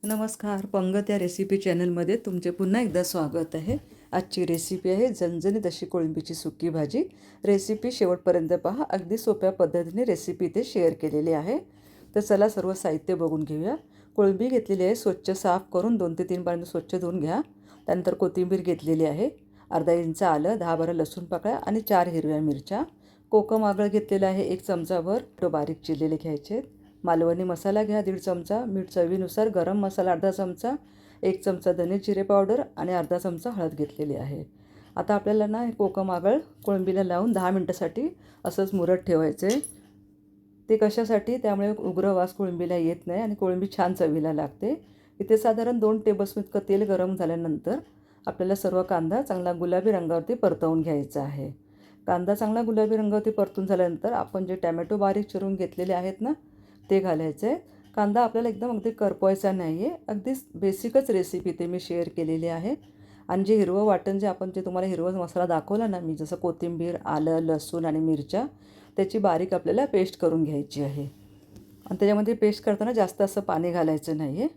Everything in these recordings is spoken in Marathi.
नमस्कार. पंगत या रेसिपी चॅनलमध्ये तुमचे पुन्हा एकदा स्वागत आहे. आजची रेसिपी आहे झणझणीत अशी कोळंबीची सुकी भाजी. रेसिपी शेवटपर्यंत पहा. अगदी सोप्या पद्धतीने रेसिपी इथे शेअर केलेली आहे. तर चला सर्व साहित्य बघून घेऊया. कोळंबी घेतलेली आहे, स्वच्छ साफ करून 2 ते 3 पाण्याने स्वच्छ धुवून घ्या. त्यानंतर कोथिंबीर घेतलेली आहे, अर्धा इंच आलं, 10-12 लसूण पाकळ्या आणि 4 हिरव्या मिरच्या. कोकम आगळ घेतलेलं आहे 1 चमचाभर, तो बारीक चिरलेले घ्यायचे आहेत. मालवणी मसाला घ्या 1.5 चमचा, मीठ चवीनुसार, गरम मसाला अर्धा चमचा, 1 चमचा धने जिरे पावडर आणि अर्धा चमचा हळद घेतलेली आहे. आता आपल्याला ना हे कोकम आगळ कोळंबीला लावून 10 मिनटासाठी असंच मुरत ठेवायचं आहे. ते कशासाठी? त्यामुळे उग्र वास कोळंबीला येत नाही आणि कोळंबी छान चवीला लागते. इथे साधारण 2 टेबलस्पून इतकं तेल गरम झाल्यानंतर आपल्याला सर्व कांदा चांगला गुलाबी रंगावरती परतवून घ्यायचा आहे. कांदा चांगला गुलाबी रंगावरती परतून झाल्यानंतर आपण जे टॅमॅटो बारीक चिरून घेतलेले आहेत ना, ते घालायचं आहे. कांदा आपल्याला एकदम अगदी करपवायचा नाही आहे. अगदी बेसिकच रेसिपी ते मी शेअर केलेली आहे. आणि जे हिरवं वाटण जे आपण जे तुम्हाला हिरवा मसाला दाखवला ना मी, जसं कोथिंबीर, आलं, लसूण आणि मिरच्या, त्याची बारीक आपल्याला पेस्ट करून घ्यायची आहे. आणि त्याच्यामध्ये पेस्ट करताना जास्त असं पाणी घालायचं नाही आहे.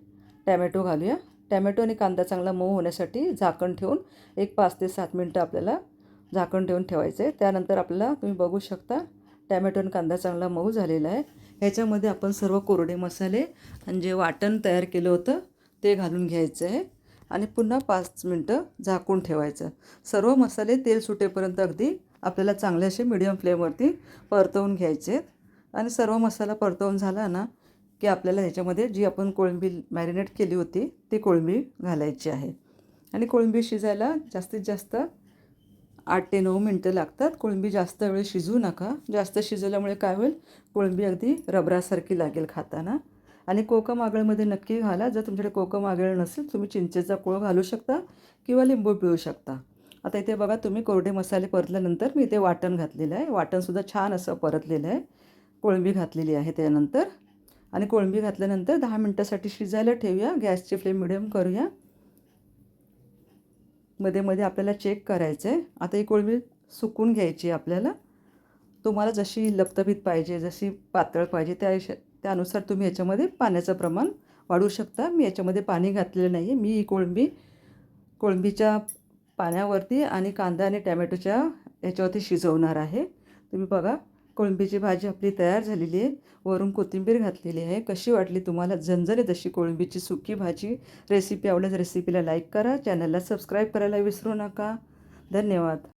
टॅमॅटो घालूया. टॅमॅटो आणि कांदा चांगला मऊ होण्यासाठी झाकण ठेवून एक 5 ते 7 मिनटं आपल्याला झाकण ठेवून ठेवायचं आहे. त्यानंतर आपल्याला तुम्ही बघू शकता टॅमॅटो आणि कांदा चांगला मऊ झालेला आहे. ह्याच्यामध्ये आपण सर्व कोरडे मसाले आणि जे वाटण तयार केलं होतं ते घालून घ्यायचं आहे आणि पुन्हा 5 मिनटं झाकून ठेवायचं. सर्व मसाले तेल सुटेपर्यंत अगदी आपल्याला चांगले असे मीडियम फ्लेमवरती परतवून घ्यायचे आहेत. आणि सर्व मसाला परतवून झाला ना की आपल्याला ह्याच्यामध्ये जी आपण कोळंबी मॅरिनेट केली होती ती कोळंबी घालायची आहे. आणि कोळंबी शिजायला जास्तीत जास्त 8 ते 9 मिनटं लागतात. कोळंबी जास्त वेळ शिजवू नका. जास्त शिजवल्यामुळे काय होईल, कोळंबी अगदी रबरासारखी लागेल खाताना. आणि कोकम आगळमध्ये नक्की घाला. जर तुमच्याकडे कोकम आगळ नसेल तुम्ही चिंचेचा कोळ घालू शकता किंवा लिंबू पिळू शकता. आता इथे बघा, तुम्ही कोरडे मसाले परतल्यानंतर मी इथे वाटण घातलेलं आहे. वाटणसुद्धा छान असं परतलेलं आहे. कोळंबी घातलेली आहे त्यानंतर. आणि कोळंबी घातल्यानंतर 10 मिनटासाठी शिजायला ठेवूया. गॅसची फ्लेम मिडियम करूया. मध्ये मध्ये आपल्याला चेक करायचं आहे. आता ही कोळंबी सुकून घ्यायची आहे आपल्याला. तुम्हाला जशी लपतपीत पाहिजे, जशी पातळ पाहिजे त्यानुसार तुम्ही याच्यामध्ये पाण्याचं प्रमाण वाढवू शकता. मी याच्यामध्ये पाणी घातलेलं नाही आहे. मी ही कोळंबीच्या पाण्यावरती आणि कांदा आणि टॅमॅटोच्या याच्यावरती शिजवणार आहे. तुम्ही बघा, कोळंबीची भाजी आपली तयार झालेली आहे. वरून कोथिंबीर घातलेली आहे. कशी वाटली तुम्हाला झणझणीत अशी कोळंबीची सुकी भाजी? रेसिपी आवडल्यास रेसिपीला लाईक करा, चॅनलला सबस्क्राईब करायला विसरू नका. धन्यवाद.